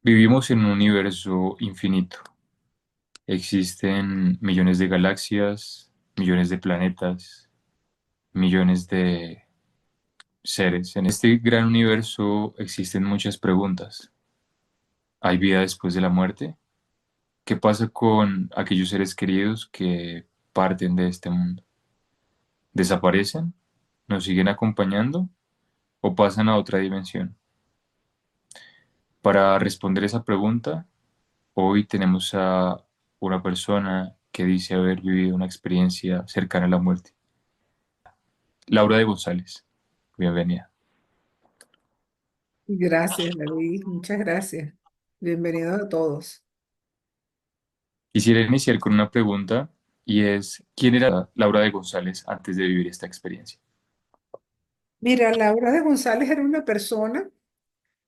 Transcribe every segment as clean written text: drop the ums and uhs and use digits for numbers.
Vivimos en un universo infinito. Existen millones de galaxias, millones de planetas, millones de seres. En este gran universo existen muchas preguntas. ¿Hay vida después de la muerte? ¿Qué pasa con aquellos seres queridos que parten de este mundo? ¿Desaparecen? ¿Nos siguen acompañando o pasan a otra dimensión? Para responder esa pregunta, hoy tenemos a una persona que dice haber vivido una experiencia cercana a la muerte. Laura de González, bienvenida. Gracias, David. Muchas gracias. Bienvenidos a todos. Quisiera iniciar con una pregunta y es, ¿quién era Laura de González antes de vivir esta experiencia? Mira, Laura de González era una persona,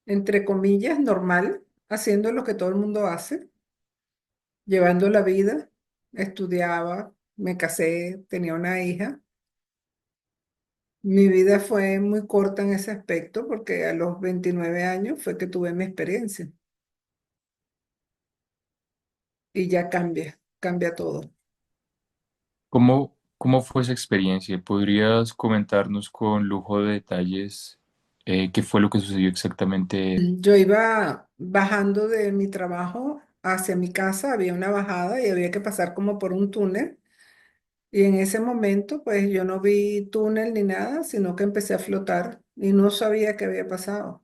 entre comillas, normal, haciendo lo que todo el mundo hace, llevando la vida, estudiaba, me casé, tenía una hija. Mi vida fue muy corta en ese aspecto porque a los 29 años fue que tuve mi experiencia y ya cambia todo. ¿Cómo fue esa experiencia? ¿Podrías comentarnos con lujo de detalles qué fue lo que sucedió exactamente? Yo iba bajando de mi trabajo hacia mi casa, había una bajada y había que pasar como por un túnel. Y en ese momento, pues yo no vi túnel ni nada, sino que empecé a flotar y no sabía qué había pasado.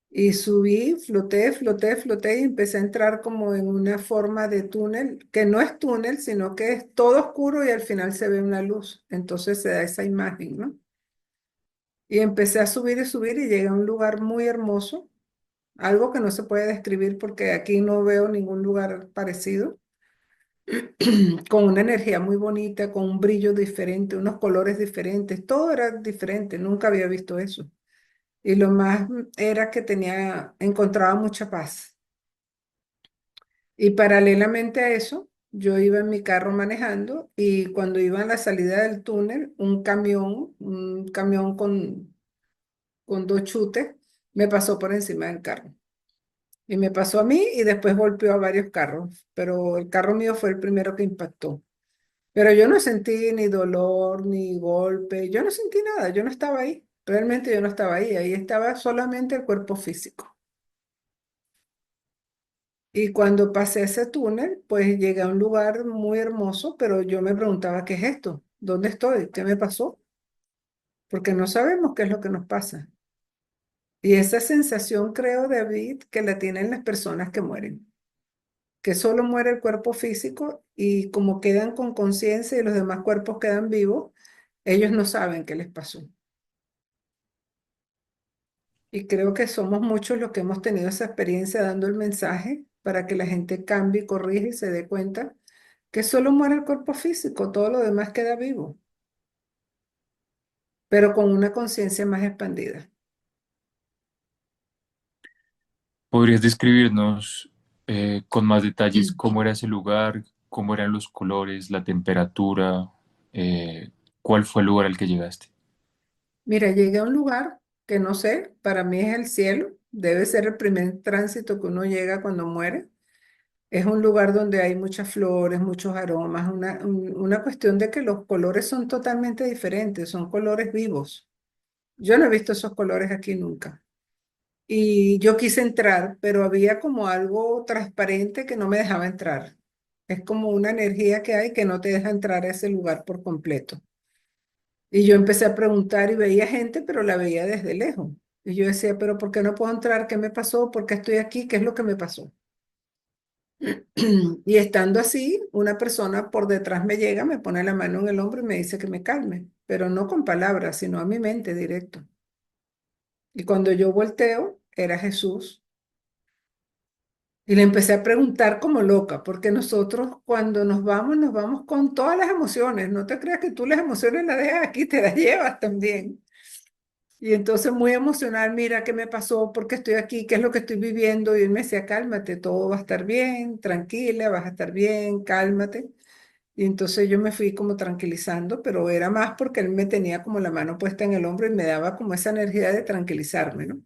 Y subí, floté y empecé a entrar como en una forma de túnel, que no es túnel, sino que es todo oscuro y al final se ve una luz. Entonces se da esa imagen, ¿no? Y empecé a subir y llegué a un lugar muy hermoso, algo que no se puede describir porque aquí no veo ningún lugar parecido, con una energía muy bonita, con un brillo diferente, unos colores diferentes, todo era diferente, nunca había visto eso. Y lo más era que encontraba mucha paz. Y paralelamente a eso, yo iba en mi carro manejando y cuando iba a la salida del túnel, un camión con dos chutes, me pasó por encima del carro. Y me pasó a mí y después golpeó a varios carros, pero el carro mío fue el primero que impactó. Pero yo no sentí ni dolor, ni golpe, yo no sentí nada, yo no estaba ahí, realmente yo no estaba ahí, ahí estaba solamente el cuerpo físico. Y cuando pasé ese túnel, pues llegué a un lugar muy hermoso, pero yo me preguntaba, ¿qué es esto? ¿Dónde estoy? ¿Qué me pasó? Porque no sabemos qué es lo que nos pasa. Y esa sensación creo, David, que la tienen las personas que mueren, que solo muere el cuerpo físico y como quedan con conciencia y los demás cuerpos quedan vivos, ellos no saben qué les pasó. Y creo que somos muchos los que hemos tenido esa experiencia dando el mensaje para que la gente cambie, corrija y se dé cuenta que solo muere el cuerpo físico, todo lo demás queda vivo, pero con una conciencia más expandida. ¿Podrías describirnos con más detalles cómo era ese lugar, cómo eran los colores, la temperatura, cuál fue el lugar al que llegaste? Mira, llegué a un lugar que no sé, para mí es el cielo, debe ser el primer tránsito que uno llega cuando muere. Es un lugar donde hay muchas flores, muchos aromas, una cuestión de que los colores son totalmente diferentes, son colores vivos. Yo no he visto esos colores aquí nunca. Y yo quise entrar, pero había como algo transparente que no me dejaba entrar. Es como una energía que hay que no te deja entrar a ese lugar por completo. Y yo empecé a preguntar y veía gente, pero la veía desde lejos. Y yo decía, pero ¿por qué no puedo entrar? ¿Qué me pasó? ¿Por qué estoy aquí? ¿Qué es lo que me pasó? Y estando así, una persona por detrás me llega, me pone la mano en el hombro y me dice que me calme, pero no con palabras, sino a mi mente directo. Y cuando yo volteo, era Jesús. Y le empecé a preguntar como loca, porque nosotros cuando nos vamos con todas las emociones. No te creas que tú las emociones las dejas aquí, te las llevas también. Y entonces muy emocional, mira qué me pasó, por qué estoy aquí, qué es lo que estoy viviendo. Y él me decía, cálmate, todo va a estar bien, tranquila, vas a estar bien, cálmate. Y entonces yo me fui como tranquilizando, pero era más porque él me tenía como la mano puesta en el hombro y me daba como esa energía de tranquilizarme, ¿no?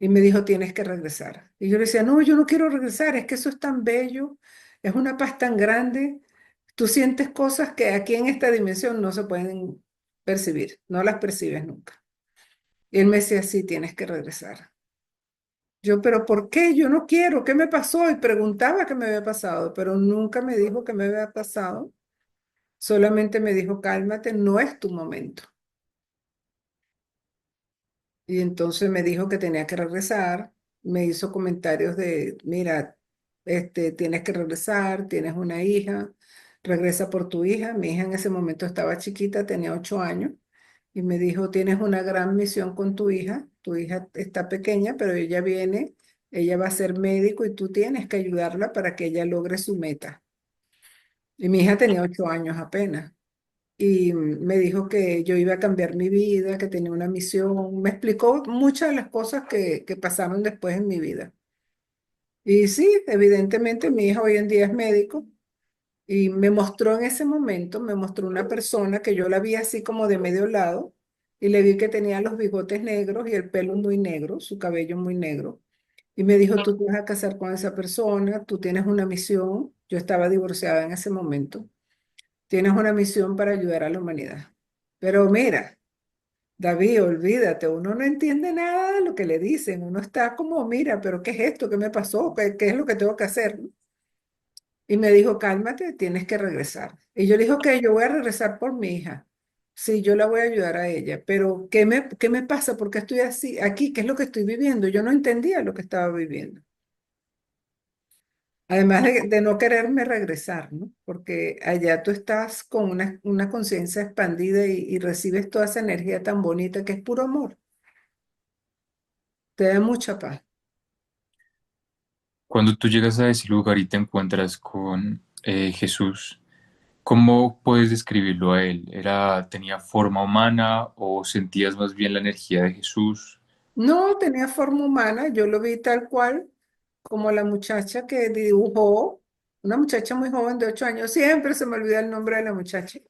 Y me dijo, tienes que regresar. Y yo le decía, no, yo no quiero regresar, es que eso es tan bello, es una paz tan grande. Tú sientes cosas que aquí en esta dimensión no se pueden percibir, no las percibes nunca. Y él me decía, sí, tienes que regresar. Yo, pero ¿por qué? Yo no quiero, ¿qué me pasó? Y preguntaba qué me había pasado, pero nunca me dijo qué me había pasado. Solamente me dijo, cálmate, no es tu momento. Y entonces me dijo que tenía que regresar. Me hizo comentarios de, mira, tienes que regresar, tienes una hija, regresa por tu hija. Mi hija en ese momento estaba chiquita, tenía 8 años. Y me dijo, tienes una gran misión con tu hija está pequeña, pero ella viene, ella va a ser médico y tú tienes que ayudarla para que ella logre su meta. Y mi hija tenía 8 años apenas. Y me dijo que yo iba a cambiar mi vida, que tenía una misión. Me explicó muchas de las cosas que pasaron después en mi vida. Y sí, evidentemente mi hija hoy en día es médico y me mostró en ese momento, me mostró una persona que yo la vi así como de medio lado y le vi que tenía los bigotes negros y el pelo muy negro, su cabello muy negro. Y me dijo, tú te vas a casar con esa persona, tú tienes una misión. Yo estaba divorciada en ese momento. Tienes una misión para ayudar a la humanidad. Pero mira, David, olvídate, uno no entiende nada de lo que le dicen. Uno está como, mira, pero ¿qué es esto? ¿Qué me pasó? ¿Qué es lo que tengo que hacer? Y me dijo, cálmate, tienes que regresar. Y yo le dije, ok, yo voy a regresar por mi hija. Sí, yo la voy a ayudar a ella, pero ¿qué me pasa? ¿Por qué estoy así aquí? ¿Qué es lo que estoy viviendo? Yo no entendía lo que estaba viviendo. Además de no quererme regresar, ¿no? Porque allá tú estás con una conciencia expandida y recibes toda esa energía tan bonita que es puro amor. Te da mucha paz. Cuando tú llegas a ese lugar y te encuentras con Jesús, ¿cómo puedes describirlo a él? ¿Tenía forma humana o sentías más bien la energía de Jesús? No tenía forma humana, yo lo vi tal cual como la muchacha que dibujó, una muchacha muy joven de 8 años, siempre se me olvida el nombre de la muchacha,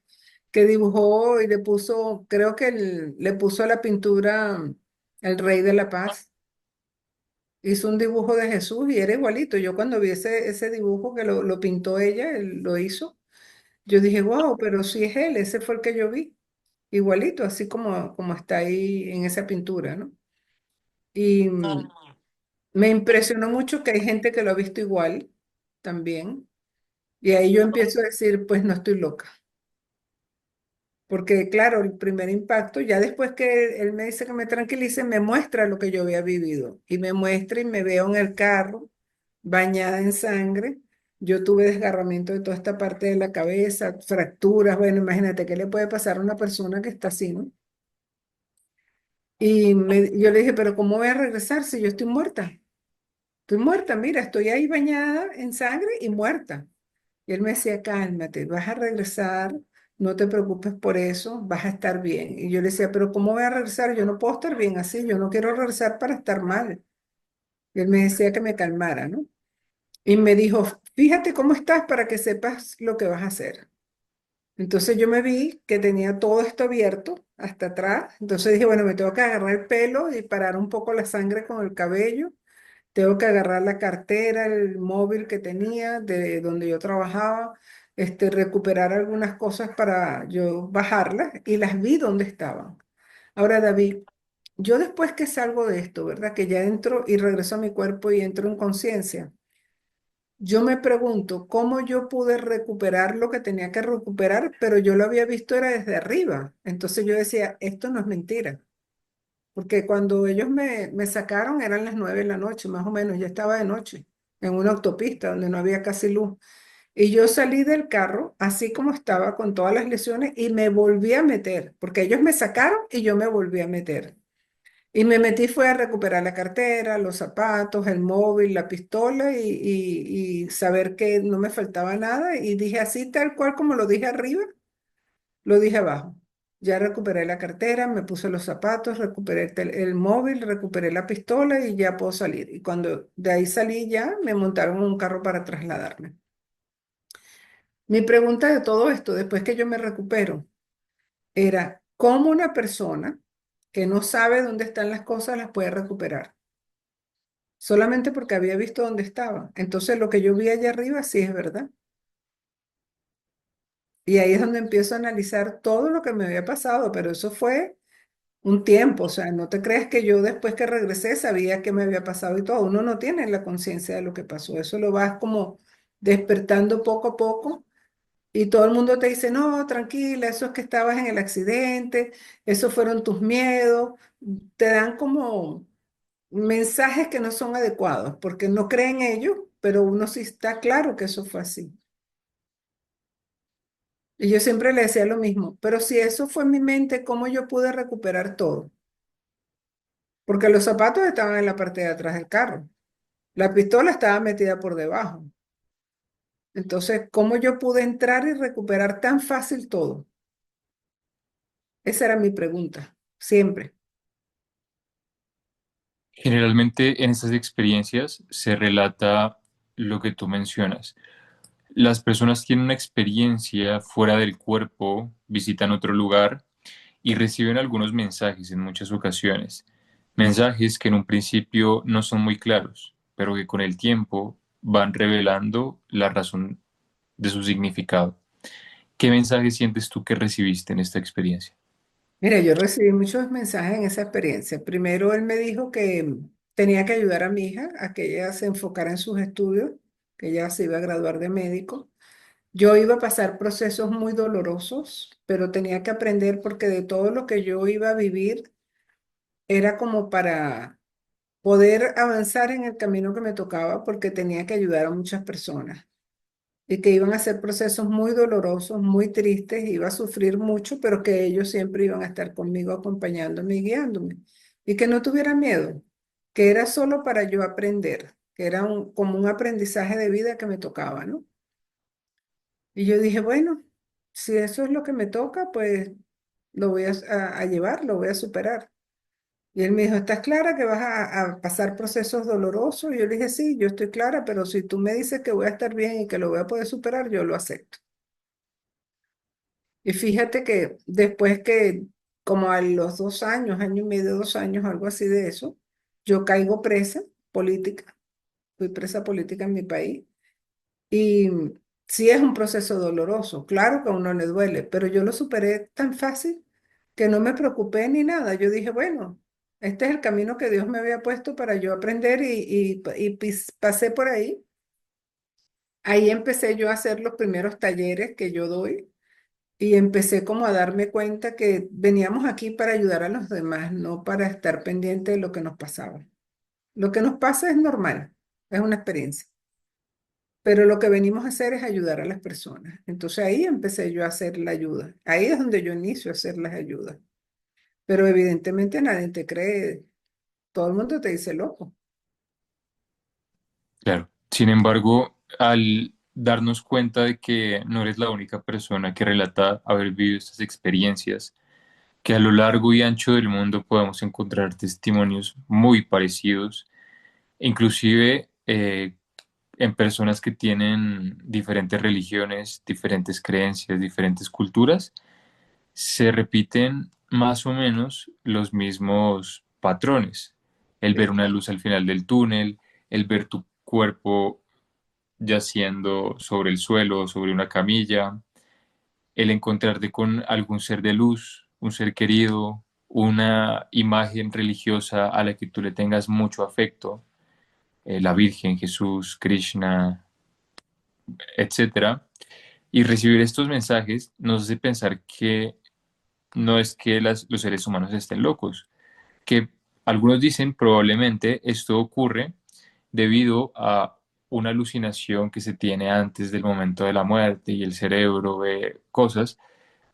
que dibujó y le puso, creo que le puso a la pintura el Rey de la Paz. Hizo un dibujo de Jesús y era igualito. Yo cuando vi ese dibujo que lo pintó ella, él lo hizo, yo dije, wow, pero sí es él, ese fue el que yo vi. Igualito, así como está ahí en esa pintura, ¿no? Y me impresionó mucho que hay gente que lo ha visto igual también. Y ahí yo empiezo a decir, pues no estoy loca. Porque claro, el primer impacto, ya después que él me dice que me tranquilice, me muestra lo que yo había vivido. Y me muestra y me veo en el carro, bañada en sangre. Yo tuve desgarramiento de toda esta parte de la cabeza, fracturas. Bueno, imagínate qué le puede pasar a una persona que está así, ¿no? Y yo le dije, pero ¿cómo voy a regresar si yo estoy muerta? Estoy muerta, mira, estoy ahí bañada en sangre y muerta. Y él me decía, cálmate, vas a regresar, no te preocupes por eso, vas a estar bien. Y yo le decía, pero ¿cómo voy a regresar? Yo no puedo estar bien así, yo no quiero regresar para estar mal. Y él me decía que me calmara, ¿no? Y me dijo, fíjate cómo estás para que sepas lo que vas a hacer. Entonces yo me vi que tenía todo esto abierto hasta atrás. Entonces dije, bueno, me tengo que agarrar el pelo y parar un poco la sangre con el cabello. Tengo que agarrar la cartera, el móvil que tenía de donde yo trabajaba, recuperar algunas cosas para yo bajarlas y las vi donde estaban. Ahora, David, yo después que salgo de esto, ¿verdad? Que ya entro y regreso a mi cuerpo y entro en conciencia, yo me pregunto cómo yo pude recuperar lo que tenía que recuperar, pero yo lo había visto era desde arriba. Entonces yo decía, esto no es mentira. Porque cuando ellos me sacaron eran las 9 de la noche, más o menos, ya estaba de noche, en una autopista donde no había casi luz. Y yo salí del carro, así como estaba, con todas las lesiones, y me volví a meter, porque ellos me sacaron y yo me volví a meter. Y me metí fue a recuperar la cartera, los zapatos, el móvil, la pistola y saber que no me faltaba nada. Y dije así, tal cual como lo dije arriba, lo dije abajo. Ya recuperé la cartera, me puse los zapatos, recuperé el móvil, recuperé la pistola y ya puedo salir. Y cuando de ahí salí ya, me montaron en un carro para trasladarme. Mi pregunta de todo esto, después que yo me recupero, era, ¿cómo una persona que no sabe dónde están las cosas las puede recuperar? solamente porque había visto dónde estaba. Entonces lo que yo vi allá arriba sí es verdad. Y ahí es donde empiezo a analizar todo lo que me había pasado, pero eso fue un tiempo, o sea, no te creas que yo después que regresé sabía qué me había pasado y todo. Uno no tiene la conciencia de lo que pasó, eso lo vas como despertando poco a poco y todo el mundo te dice, no, tranquila, eso es que estabas en el accidente, esos fueron tus miedos, te dan como mensajes que no son adecuados porque no creen ellos, pero uno sí está claro que eso fue así. Y yo siempre le decía lo mismo, pero si eso fue en mi mente, ¿cómo yo pude recuperar todo? Porque los zapatos estaban en la parte de atrás del carro. La pistola estaba metida por debajo. Entonces, ¿cómo yo pude entrar y recuperar tan fácil todo? Esa era mi pregunta, siempre. Generalmente en estas experiencias se relata lo que tú mencionas. Las personas tienen una experiencia fuera del cuerpo, visitan otro lugar y reciben algunos mensajes en muchas ocasiones. Mensajes que en un principio no son muy claros, pero que con el tiempo van revelando la razón de su significado. ¿Qué mensaje sientes tú que recibiste en esta experiencia? Mira, yo recibí muchos mensajes en esa experiencia. Primero, él me dijo que tenía que ayudar a mi hija a que ella se enfocara en sus estudios, que ella se iba a graduar de médico. Yo iba a pasar procesos muy dolorosos, pero tenía que aprender porque de todo lo que yo iba a vivir era como para poder avanzar en el camino que me tocaba porque tenía que ayudar a muchas personas y que iban a ser procesos muy dolorosos, muy tristes, iba a sufrir mucho, pero que ellos siempre iban a estar conmigo acompañándome y guiándome y que no tuviera miedo, que era solo para yo aprender, que era como un aprendizaje de vida que me tocaba, ¿no? Y yo dije, bueno, si eso es lo que me toca, pues lo voy a llevar, lo voy a superar. Y él me dijo, ¿estás clara que vas a pasar procesos dolorosos? Y yo le dije, sí, yo estoy clara, pero si tú me dices que voy a estar bien y que lo voy a poder superar, yo lo acepto. Y fíjate que después que, como a los 2 años, año y medio, 2 años, algo así de eso, yo caigo presa política, fui presa política en mi país. Y sí es un proceso doloroso, claro que a uno le duele, pero yo lo superé tan fácil que no me preocupé ni nada. Yo dije, bueno, este es el camino que Dios me había puesto para yo aprender y pasé por ahí. Ahí empecé yo a hacer los primeros talleres que yo doy y empecé como a darme cuenta que veníamos aquí para ayudar a los demás, no para estar pendiente de lo que nos pasaba. Lo que nos pasa es normal, es una experiencia. Pero lo que venimos a hacer es ayudar a las personas. Entonces ahí empecé yo a hacer la ayuda. Ahí es donde yo inicio a hacer las ayudas. Pero evidentemente nadie te cree, todo el mundo te dice loco. Claro. Sin embargo, al darnos cuenta de que no eres la única persona que relata haber vivido estas experiencias, que a lo largo y ancho del mundo podemos encontrar testimonios muy parecidos, inclusive en personas que tienen diferentes religiones, diferentes creencias, diferentes culturas, se repiten más o menos los mismos patrones. El ver Sí. una luz al final del túnel, el ver tu cuerpo yaciendo sobre el suelo, sobre una camilla, el encontrarte con algún ser de luz, un ser querido, una imagen religiosa a la que tú le tengas mucho afecto, la Virgen, Jesús, Krishna, etcétera. Y recibir estos mensajes nos hace pensar que no es que los seres humanos estén locos, que algunos dicen probablemente esto ocurre debido a una alucinación que se tiene antes del momento de la muerte y el cerebro ve cosas,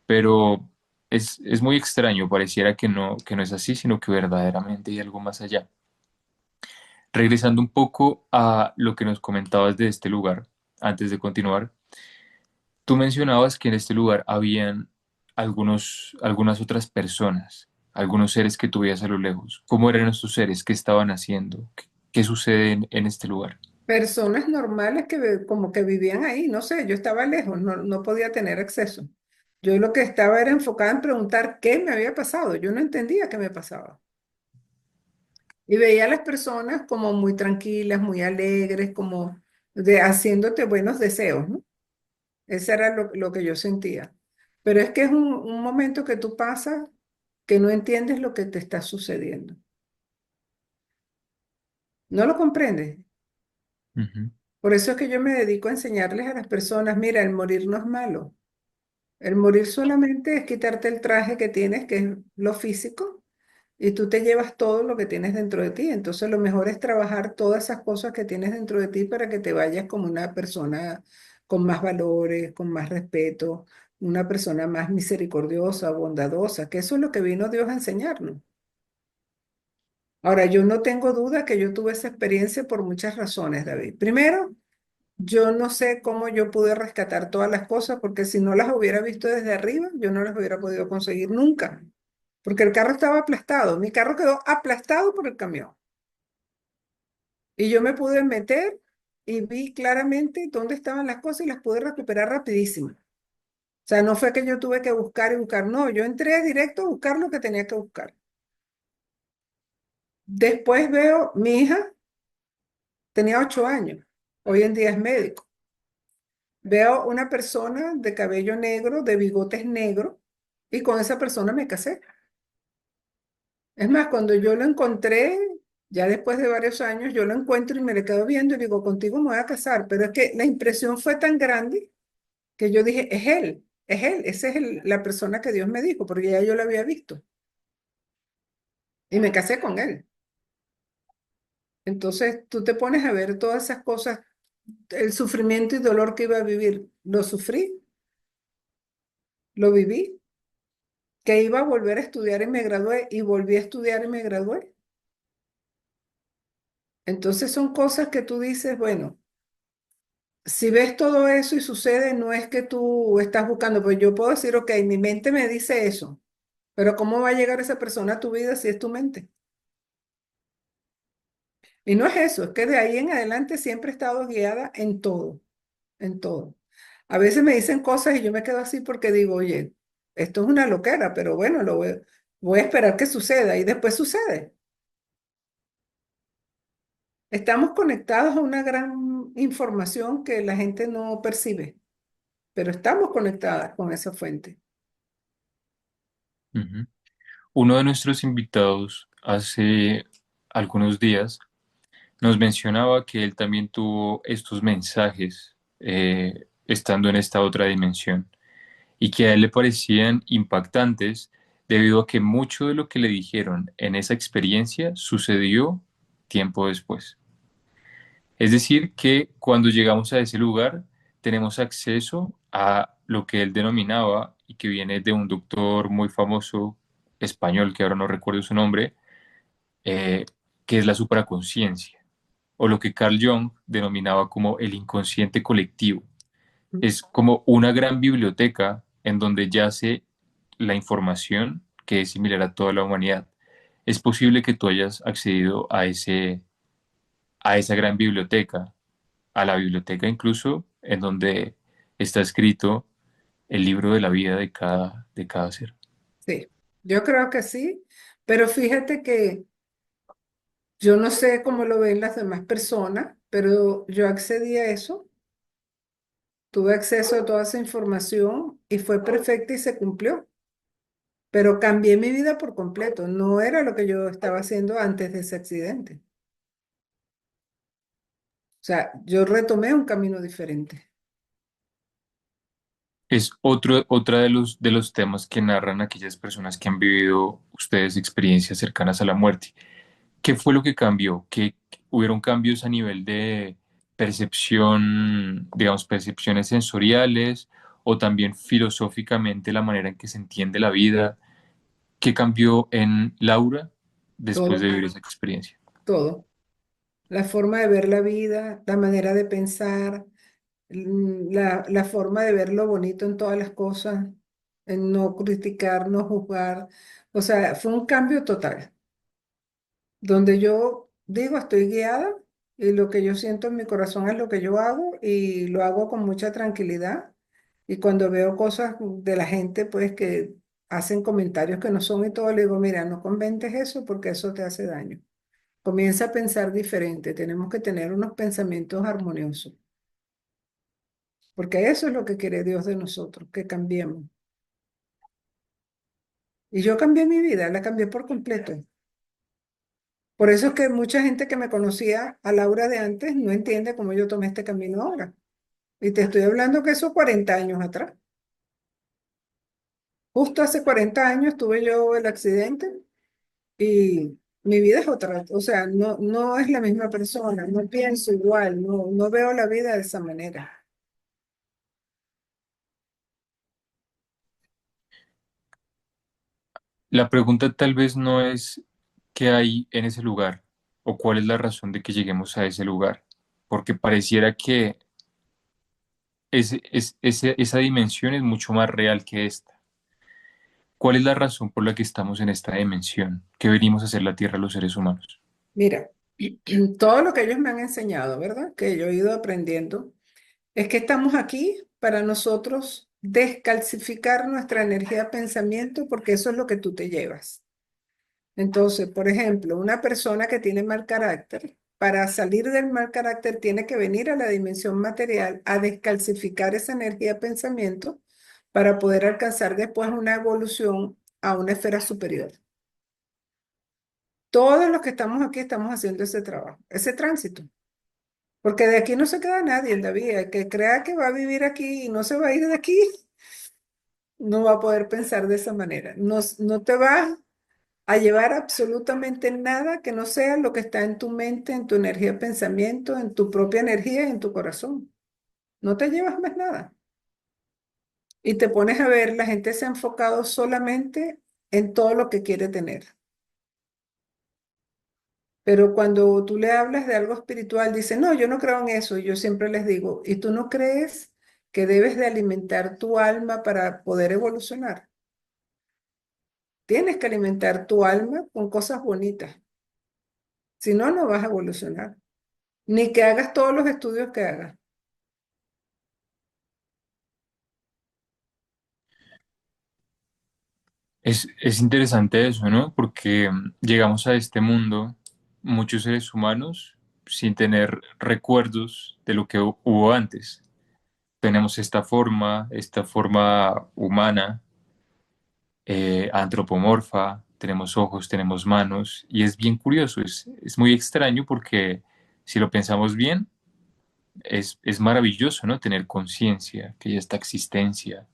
pero es muy extraño, pareciera que no es así, sino que verdaderamente hay algo más allá. Regresando un poco a lo que nos comentabas de este lugar, antes de continuar, tú mencionabas que en este lugar habían algunas otras personas, algunos seres que tú veías a lo lejos. ¿Cómo eran estos seres? ¿Qué estaban haciendo? ¿Qué sucede en este lugar? Personas normales que como que vivían ahí, no sé, yo estaba lejos, no podía tener acceso. Yo lo que estaba era enfocada en preguntar qué me había pasado. Yo no entendía qué me pasaba. Y veía a las personas como muy tranquilas, muy alegres, como haciéndote buenos deseos, ¿no? Ese era lo que yo sentía. Pero es que es un momento que tú pasas que no entiendes lo que te está sucediendo. No lo comprendes. Ujú. Por eso es que yo me dedico a enseñarles a las personas, mira, el morir no es malo. El morir solamente es quitarte el traje que tienes, que es lo físico, y tú te llevas todo lo que tienes dentro de ti. Entonces lo mejor es trabajar todas esas cosas que tienes dentro de ti para que te vayas como una persona con más valores, con más respeto, una persona más misericordiosa, bondadosa, que eso es lo que vino Dios a enseñarnos. Ahora, yo no tengo duda que yo tuve esa experiencia por muchas razones, David. Primero, yo no sé cómo yo pude rescatar todas las cosas, porque si no las hubiera visto desde arriba, yo no las hubiera podido conseguir nunca, porque el carro estaba aplastado. Mi carro quedó aplastado por el camión. Y yo me pude meter y vi claramente dónde estaban las cosas y las pude recuperar rapidísimo. O sea, no fue que yo tuve que buscar y buscar, no, yo entré directo a buscar lo que tenía que buscar. Después veo, mi hija tenía 8 años, hoy en día es médico. Veo una persona de cabello negro, de bigotes negros, y con esa persona me casé. Es más, cuando yo lo encontré, ya después de varios años, yo lo encuentro y me le quedo viendo y digo, contigo me voy a casar, pero es que la impresión fue tan grande que yo dije, es él, esa es la persona que Dios me dijo, porque ya yo lo había visto y me casé con él. Entonces tú te pones a ver todas esas cosas, el sufrimiento y dolor que iba a vivir, lo sufrí, lo viví, que iba a volver a estudiar y me gradué y volví a estudiar y me gradué. Entonces son cosas que tú dices, bueno, si ves todo eso y sucede, no es que tú estás buscando, pues yo puedo decir, ok, mi mente me dice eso, pero ¿cómo va a llegar esa persona a tu vida si es tu mente? Y no es eso, es que de ahí en adelante siempre he estado guiada en todo, en todo. A veces me dicen cosas y yo me quedo así porque digo, oye, esto es una loquera, pero bueno, voy a esperar que suceda y después sucede. Estamos conectados a una gran información que la gente no percibe, pero estamos conectadas con esa fuente. Ujú. Uno de nuestros invitados hace algunos días nos mencionaba que él también tuvo estos mensajes estando en esta otra dimensión y que a él le parecían impactantes debido a que mucho de lo que le dijeron en esa experiencia sucedió tiempo después. Es decir, que cuando llegamos a ese lugar tenemos acceso a lo que él denominaba y que viene de un doctor muy famoso español, que ahora no recuerdo su nombre, eh, que es la supraconciencia, o lo que Carl Jung denominaba como el inconsciente colectivo. Es como una gran biblioteca en donde yace la información que es similar a toda la humanidad. Es posible que tú hayas accedido a esa gran biblioteca, a la biblioteca incluso en donde está escrito el libro de la vida de cada ser. Sí, yo creo que sí, pero fíjate que yo no sé cómo lo ven las demás personas, pero yo accedí a eso, tuve acceso a toda esa información y fue perfecta y se cumplió, pero cambié mi vida por completo, no era lo que yo estaba haciendo antes de ese accidente. O sea, yo retomé un camino diferente. Es otra de los temas que narran aquellas personas que han vivido ustedes experiencias cercanas a la muerte. ¿Qué fue lo que cambió? ¿Que hubieron cambios a nivel de percepción, digamos, percepciones sensoriales o también filosóficamente la manera en que se entiende la vida? ¿Qué cambió en Laura después de Todo, vivir esa experiencia? todo. La forma de ver la vida, la manera de pensar, la forma de ver lo bonito en todas las cosas, en no criticar, no juzgar. O sea, fue un cambio total, donde yo digo, estoy guiada y lo que yo siento en mi corazón es lo que yo hago y lo hago con mucha tranquilidad. Y cuando veo cosas de la gente, pues que hacen comentarios que no son y todo, le digo, mira, no comentes eso porque eso te hace daño. Comienza a pensar diferente. Tenemos que tener unos pensamientos armoniosos, porque eso es lo que quiere Dios de nosotros, que cambiemos. Y yo cambié mi vida, la cambié por completo. Por eso es que mucha gente que me conocía a Laura de antes no entiende cómo yo tomé este camino ahora. Y te estoy hablando que eso 40 años atrás. Justo hace 40 años tuve yo el accidente y mi vida es otra. O sea, no es la misma persona, no pienso igual, no veo la vida de esa manera. La pregunta tal vez no es qué hay en ese lugar o cuál es la razón de que lleguemos a ese lugar, porque pareciera que esa dimensión es mucho más real que esta. ¿Cuál es la razón por la que estamos en esta dimensión? ¿Qué venimos a hacer la Tierra los seres humanos? Mira, todo lo que ellos me han enseñado, ¿verdad? Que yo he ido aprendiendo, es que estamos aquí para nosotros descalcificar nuestra energía de pensamiento porque eso es lo que tú te llevas. Entonces, por ejemplo, una persona que tiene mal carácter, para salir del mal carácter tiene que venir a la dimensión material a descalcificar esa energía de pensamiento para poder alcanzar después una evolución a una esfera superior. Todos los que estamos aquí estamos haciendo ese trabajo, ese tránsito. Porque de aquí no se queda nadie en la vida. El que crea que va a vivir aquí y no se va a ir de aquí, no va a poder pensar de esa manera. No te va a llevar absolutamente nada que no sea lo que está en tu mente, en tu energía de pensamiento, en tu propia energía y en tu corazón. No te llevas más nada. Y te pones a ver, la gente se ha enfocado solamente en todo lo que quiere tener. Pero cuando tú le hablas de algo espiritual, dice, no, yo no creo en eso. Y yo siempre les digo, ¿y tú no crees que debes de alimentar tu alma para poder evolucionar? Tienes que alimentar tu alma con cosas bonitas. Si no, no vas a evolucionar. Ni que hagas todos los estudios que hagas. Es interesante eso, ¿no? Porque llegamos a este mundo, muchos seres humanos, sin tener recuerdos de lo que hubo antes. Tenemos esta forma humana, antropomorfa, tenemos ojos, tenemos manos, y es bien curioso, es muy extraño porque si lo pensamos bien, es maravilloso, ¿no? Tener conciencia, que hay esta existencia.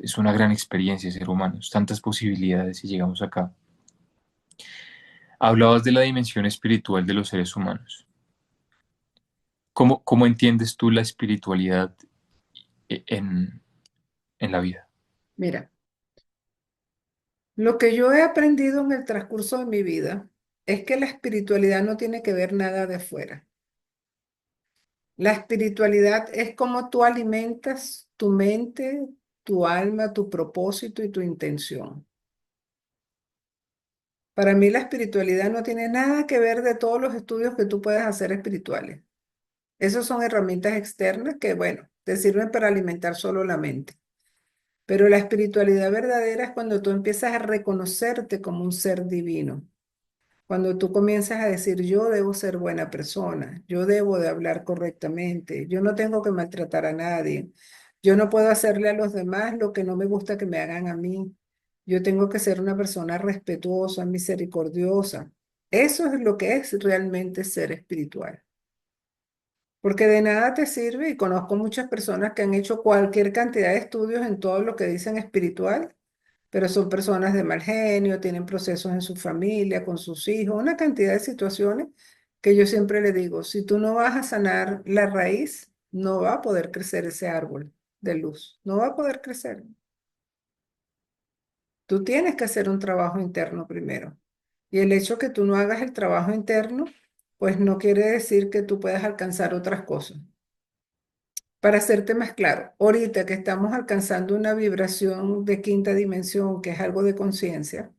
Es una gran experiencia ser humanos, tantas posibilidades y llegamos acá. Hablabas de la dimensión espiritual de los seres humanos. ¿Cómo entiendes tú la espiritualidad en la vida? Mira, lo que yo he aprendido en el transcurso de mi vida es que la espiritualidad no tiene que ver nada de afuera. La espiritualidad es como tú alimentas tu mente, tu alma, tu propósito y tu intención. Para mí la espiritualidad no tiene nada que ver de todos los estudios que tú puedes hacer espirituales. Esas son herramientas externas que, bueno, te sirven para alimentar solo la mente. Pero la espiritualidad verdadera es cuando tú empiezas a reconocerte como un ser divino. Cuando tú comienzas a decir, yo debo ser buena persona, yo debo de hablar correctamente, yo no tengo que maltratar a nadie, yo no puedo hacerle a los demás lo que no me gusta que me hagan a mí, yo tengo que ser una persona respetuosa, misericordiosa. Eso es lo que es realmente ser espiritual. Porque de nada te sirve, y conozco muchas personas que han hecho cualquier cantidad de estudios en todo lo que dicen espiritual, pero son personas de mal genio, tienen procesos en su familia, con sus hijos, una cantidad de situaciones que yo siempre le digo, si tú no vas a sanar la raíz, no va a poder crecer ese árbol de luz, no va a poder crecer. Tú tienes que hacer un trabajo interno primero. Y el hecho que tú no hagas el trabajo interno, pues no quiere decir que tú puedas alcanzar otras cosas. Para hacerte más claro, ahorita que estamos alcanzando una vibración de quinta dimensión, que es algo de conciencia,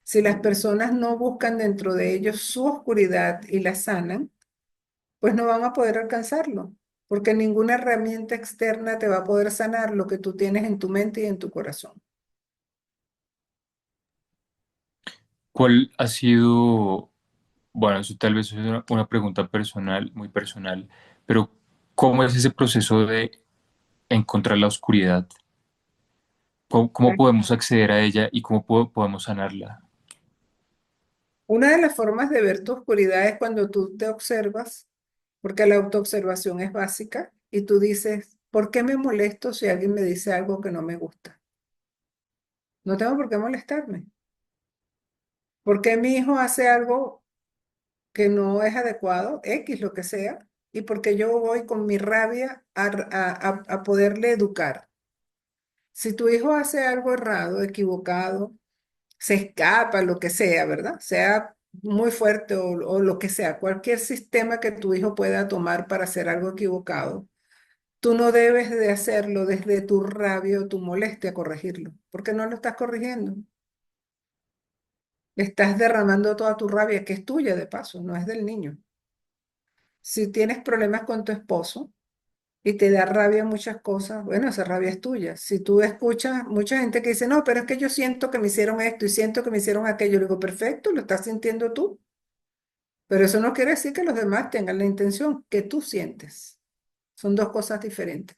si las personas no buscan dentro de ellos su oscuridad y la sanan, pues no van a poder alcanzarlo, porque ninguna herramienta externa te va a poder sanar lo que tú tienes en tu mente y en tu corazón. ¿Cuál ha sido Bueno, eso tal vez es una pregunta personal, muy personal, pero ¿cómo es ese proceso de encontrar la oscuridad? ¿Cómo podemos acceder a ella y cómo podemos sanarla? Una de las formas de ver tu oscuridad es cuando tú te observas, porque la autoobservación es básica, y tú dices, ¿por qué me molesto si alguien me dice algo que no me gusta? No tengo por qué molestarme. ¿Por qué mi hijo hace algo que no es adecuado, X, lo que sea, y porque yo voy con mi rabia a poderle educar? Si tu hijo hace algo errado, equivocado, se escapa, lo que sea, ¿verdad? Sea muy fuerte o lo que sea, cualquier sistema que tu hijo pueda tomar para hacer algo equivocado, tú no debes de hacerlo desde tu rabia o tu molestia corregirlo, porque no lo estás corrigiendo. Estás derramando toda tu rabia, que es tuya de paso, no es del niño. Si tienes problemas con tu esposo y te da rabia muchas cosas, bueno, esa rabia es tuya. Si tú escuchas mucha gente que dice, no, pero es que yo siento que me hicieron esto y siento que me hicieron aquello, le digo, perfecto, lo estás sintiendo tú. Pero eso no quiere decir que los demás tengan la intención que tú sientes. Son dos cosas diferentes.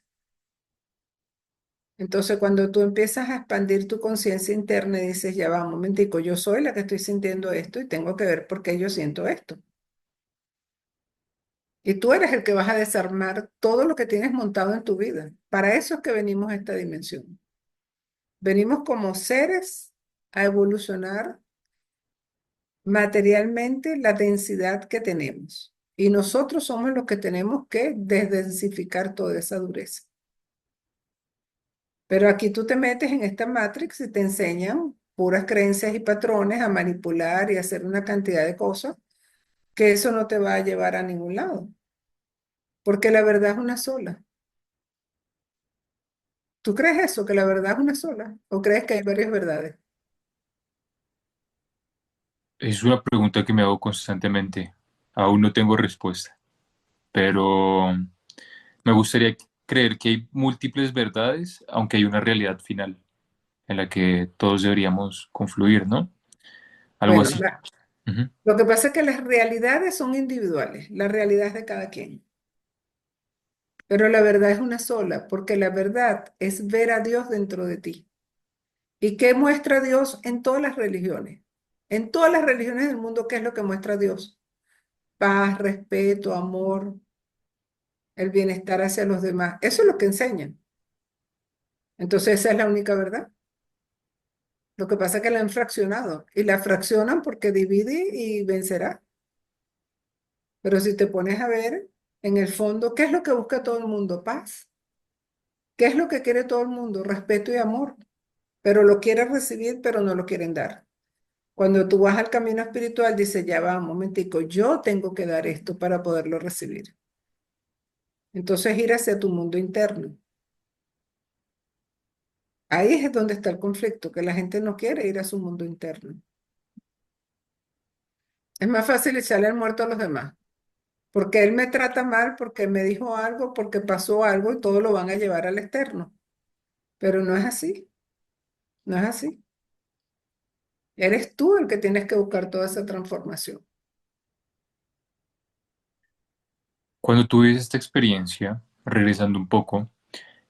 Entonces, cuando tú empiezas a expandir tu conciencia interna y dices, ya va, un momentico, yo soy la que estoy sintiendo esto y tengo que ver por qué yo siento esto. Y tú eres el que vas a desarmar todo lo que tienes montado en tu vida. Para eso es que venimos a esta dimensión. Venimos como seres a evolucionar materialmente la densidad que tenemos. Y nosotros somos los que tenemos que desdensificar toda esa dureza. Pero aquí tú te metes en esta matrix y te enseñan puras creencias y patrones a manipular y hacer una cantidad de cosas que eso no te va a llevar a ningún lado, porque la verdad es una sola. ¿Tú crees eso, que la verdad es una sola? ¿O crees que hay varias verdades? Es una pregunta que me hago constantemente. Aún no tengo respuesta, pero me gustaría creer que hay múltiples verdades, aunque hay una realidad final en la que todos deberíamos confluir, ¿no? Algo Bueno, así. Ujú. lo que pasa es que las realidades son individuales, la realidad es de cada quien, pero la verdad es una sola, porque la verdad es ver a Dios dentro de ti. ¿Y qué muestra Dios en todas las religiones? En todas las religiones del mundo, ¿qué es lo que muestra Dios? Paz, respeto, amor, el bienestar hacia los demás. Eso es lo que enseñan. Entonces esa es la única verdad. Lo que pasa es que la han fraccionado y la fraccionan porque divide y vencerá. Pero si te pones a ver, en el fondo, ¿qué es lo que busca todo el mundo? Paz. ¿Qué es lo que quiere todo el mundo? Respeto y amor. Pero lo quieren recibir, pero no lo quieren dar. Cuando tú vas al camino espiritual, dice, ya va, un momentico, yo tengo que dar esto para poderlo recibir. Entonces ir hacia tu mundo interno. Ahí es donde está el conflicto, que la gente no quiere ir a su mundo interno. Es más fácil echarle el muerto a los demás, porque él me trata mal, porque me dijo algo, porque pasó algo y todo lo van a llevar al externo. Pero no es así, no es así. Eres tú el que tienes que buscar toda esa transformación. Cuando tú vives esta experiencia, regresando un poco,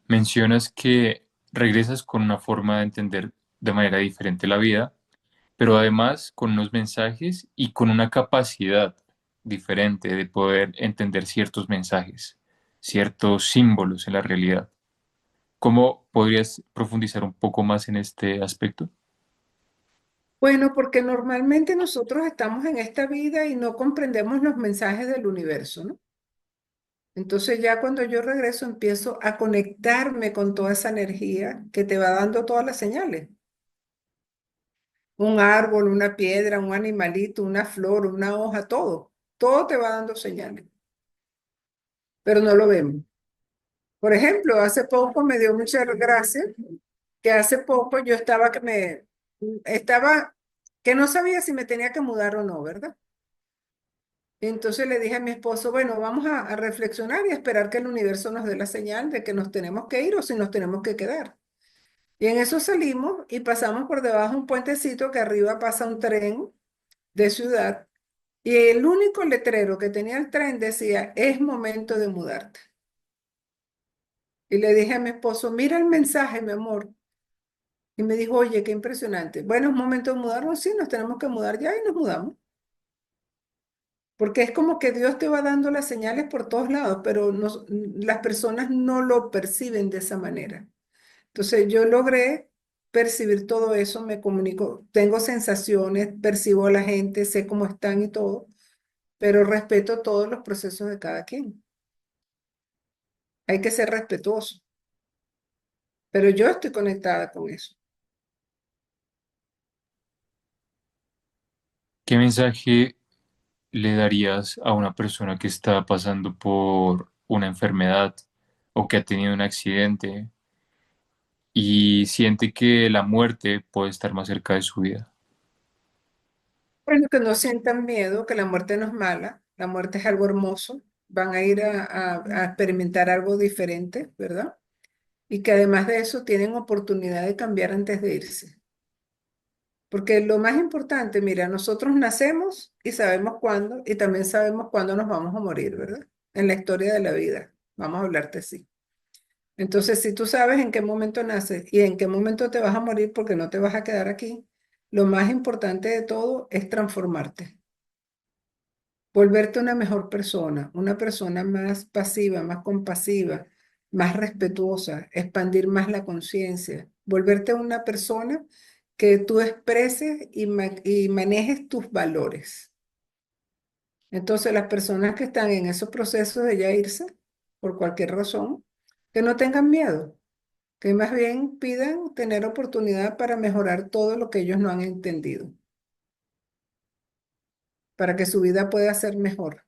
mencionas que regresas con una forma de entender de manera diferente la vida, pero además con unos mensajes y con una capacidad diferente de poder entender ciertos mensajes, ciertos símbolos en la realidad. ¿Cómo podrías profundizar un poco más en este aspecto? Bueno, porque normalmente nosotros estamos en esta vida y no comprendemos los mensajes del universo, ¿no? Entonces ya cuando yo regreso empiezo a conectarme con toda esa energía que te va dando todas las señales. Un árbol, una piedra, un animalito, una flor, una hoja, todo. Todo te va dando señales, pero no lo vemos. Por ejemplo, hace poco me dio mucha gracia que hace poco yo estaba que no sabía si me tenía que mudar o no, ¿verdad? Entonces le dije a mi esposo, bueno, vamos a reflexionar y a esperar que el universo nos dé la señal de que nos tenemos que ir o si nos tenemos que quedar. Y en eso salimos y pasamos por debajo de un puentecito que arriba pasa un tren de ciudad Y el único letrero que tenía el tren decía, es momento de mudarte. Y le dije a mi esposo, mira el mensaje, mi amor. Y me dijo, oye, qué impresionante. Bueno, es momento de mudarnos, sí, nos tenemos que mudar ya y nos mudamos. Porque es como que Dios te va dando las señales por todos lados, pero las personas no lo perciben de esa manera. Entonces yo logré percibir todo eso, me comunico, tengo sensaciones, percibo a la gente, sé cómo están y todo, pero respeto todos los procesos de cada quien. Hay que ser respetuoso, pero yo estoy conectada con eso. ¿Qué mensaje le darías a una persona que está pasando por una enfermedad o que ha tenido un accidente y siente que la muerte puede estar más cerca de su vida? Bueno, que no sientan miedo, que la muerte no es mala, la muerte es algo hermoso, van a ir a experimentar algo diferente, ¿verdad? Y que además de eso tienen oportunidad de cambiar antes de irse. Porque lo más importante, mira, nosotros nacemos y sabemos cuándo, y también sabemos cuándo nos vamos a morir, ¿verdad? En la historia de la vida, vamos a hablarte así. Entonces, si tú sabes en qué momento naces y en qué momento te vas a morir porque no te vas a quedar aquí, lo más importante de todo es transformarte, volverte una persona más pasiva, más compasiva, más respetuosa, expandir más la conciencia, volverte una persona que tú expreses y manejes tus valores. Entonces, las personas que están en esos procesos de ya irse, por cualquier razón, que no tengan miedo, que más bien pidan tener oportunidad para mejorar todo lo que ellos no han entendido, para que su vida pueda ser mejor.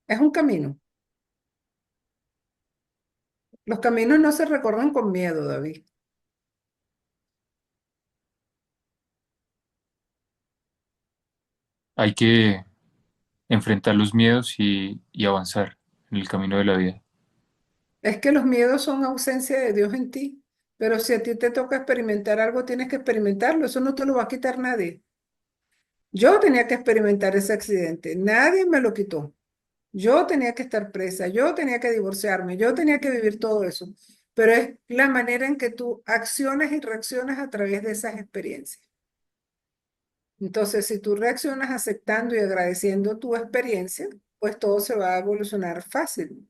Es un camino. Los caminos no se recorren con miedo, David. Hay que enfrentar los miedos y avanzar en el camino de la vida. Es que los miedos son ausencia de Dios en ti, pero si a ti te toca experimentar algo, tienes que experimentarlo, eso no te lo va a quitar nadie. Yo tenía que experimentar ese accidente, nadie me lo quitó. Yo tenía que estar presa, yo tenía que divorciarme, yo tenía que vivir todo eso, pero es la manera en que tú accionas y reaccionas a través de esas experiencias. Entonces, si tú reaccionas aceptando y agradeciendo tu experiencia, pues todo se va a evolucionar fácil.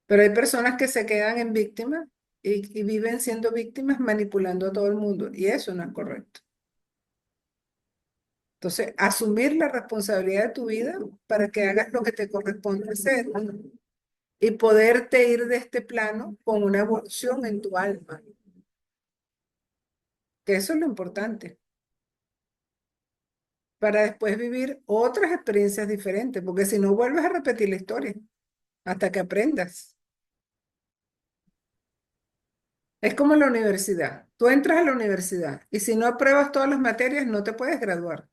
Pero hay personas que se quedan en víctimas y viven siendo víctimas manipulando a todo el mundo y eso no es correcto. Entonces, asumir la responsabilidad de tu vida para que hagas lo que te corresponde hacer y poderte ir de este plano con una evolución en tu alma, que eso es lo importante, para después vivir otras experiencias diferentes, porque si no vuelves a repetir la historia hasta que aprendas. Es como la universidad. Tú entras a la universidad y si no apruebas todas las materias, no te puedes graduar.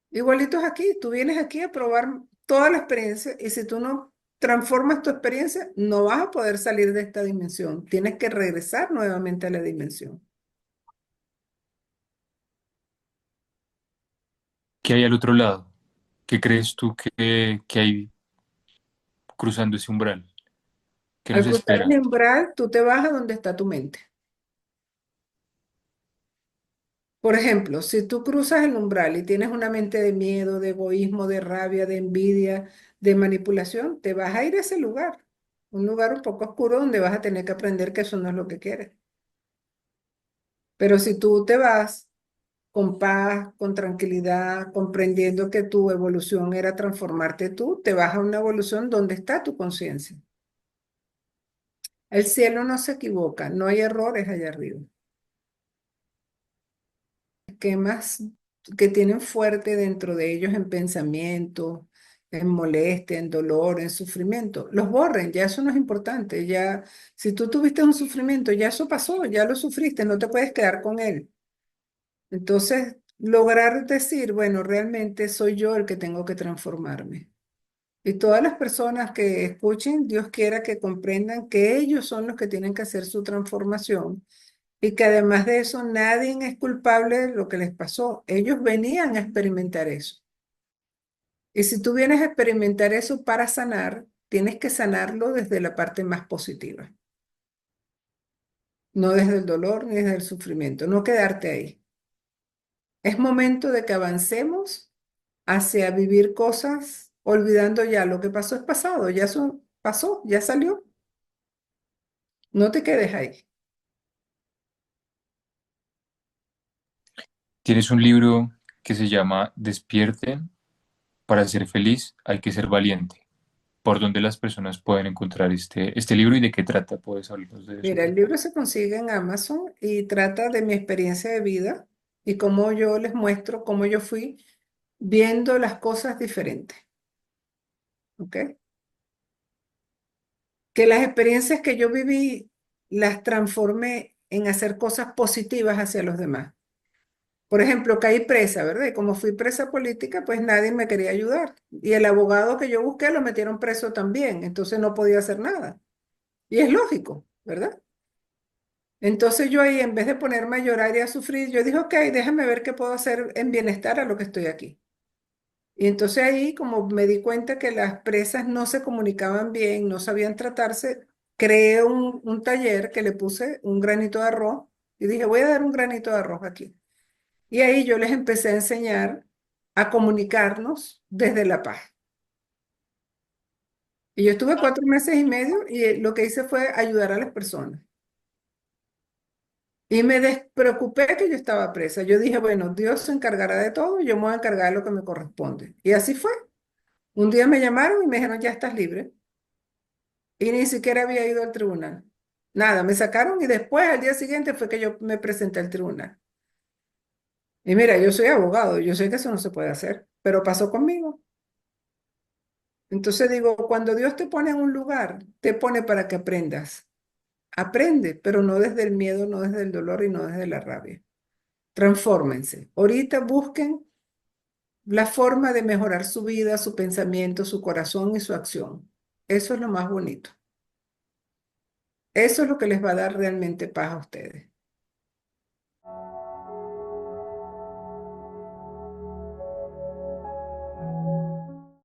Igualito es aquí, tú vienes aquí a probar toda la experiencia y si tú no transformas tu experiencia, no vas a poder salir de esta dimensión. Tienes que regresar nuevamente a la dimensión. ¿Qué hay al otro lado? ¿Qué crees tú que hay cruzando ese umbral? ¿Qué Al nos cruzar espera? el umbral, tú te vas a donde está tu mente. Por ejemplo, si tú cruzas el umbral y tienes una mente de miedo, de egoísmo, de rabia, de envidia, de manipulación, te vas a ir a ese lugar. Un lugar un poco oscuro donde vas a tener que aprender que eso no es lo que quieres. Pero si tú te vas con paz, con tranquilidad, comprendiendo que tu evolución era transformarte tú, te vas a una evolución donde está tu conciencia. El cielo no se equivoca, no hay errores allá arriba. Esquemas que tienen fuerte dentro de ellos en pensamiento, en molestia, en dolor, en sufrimiento, los borren, ya eso no es importante, ya si tú tuviste un sufrimiento, ya eso pasó, ya lo sufriste, no te puedes quedar con él. Entonces, lograr decir, bueno, realmente soy yo el que tengo que transformarme. Y todas las personas que escuchen, Dios quiera que comprendan que ellos son los que tienen que hacer su transformación Y que además de eso, nadie es culpable de lo que les pasó. Ellos venían a experimentar eso. Y si tú vienes a experimentar eso para sanar, tienes que sanarlo desde la parte más positiva, no desde el dolor ni desde el sufrimiento, no quedarte ahí. Es momento de que avancemos hacia vivir cosas olvidando ya lo que pasó es pasado, ya eso pasó, ya salió. No te quedes ahí. Tienes un libro que se llama Despierte, para ser feliz hay que ser valiente. ¿Por dónde las personas pueden encontrar este libro y de qué trata? ¿Puedes hablarnos de eso, Mira, por el favor? libro se consigue en Amazon y trata de mi experiencia de vida y cómo yo les muestro cómo yo fui viendo las cosas diferentes, ¿ok? Que las experiencias que yo viví las transformé en hacer cosas positivas hacia los demás. Por ejemplo, caí presa, ¿verdad? Y como fui presa política, pues nadie me quería ayudar. Y el abogado que yo busqué lo metieron preso también, entonces no podía hacer nada. Y es lógico, ¿verdad? Entonces yo ahí, en vez de ponerme a llorar y a sufrir, yo dije, ok, déjame ver qué puedo hacer en bienestar a lo que estoy aquí. Y entonces ahí, como me di cuenta que las presas no se comunicaban bien, no sabían tratarse, creé un taller que le puse un granito de arroz y dije, voy a dar un granito de arroz aquí. Y ahí yo les empecé a enseñar a comunicarnos desde la paz. Y yo estuve 4 meses y medio y lo que hice fue ayudar a las personas. Y me despreocupé que yo estaba presa. Yo dije, bueno, Dios se encargará de todo y yo me voy a encargar de lo que me corresponde. Y así fue. Un día me llamaron y me dijeron, ya estás libre. Y ni siquiera había ido al tribunal. Nada, me sacaron y después al día siguiente fue que yo me presenté al tribunal. Y mira, yo soy abogado, yo sé que eso no se puede hacer, pero pasó conmigo. Entonces digo, cuando Dios te pone en un lugar, te pone para que aprendas. Aprende, pero no desde el miedo, no desde el dolor y no desde la rabia. Transfórmense. Ahorita busquen la forma de mejorar su vida, su pensamiento, su corazón y su acción. Eso es lo más bonito. Eso es lo que les va a dar realmente paz a ustedes.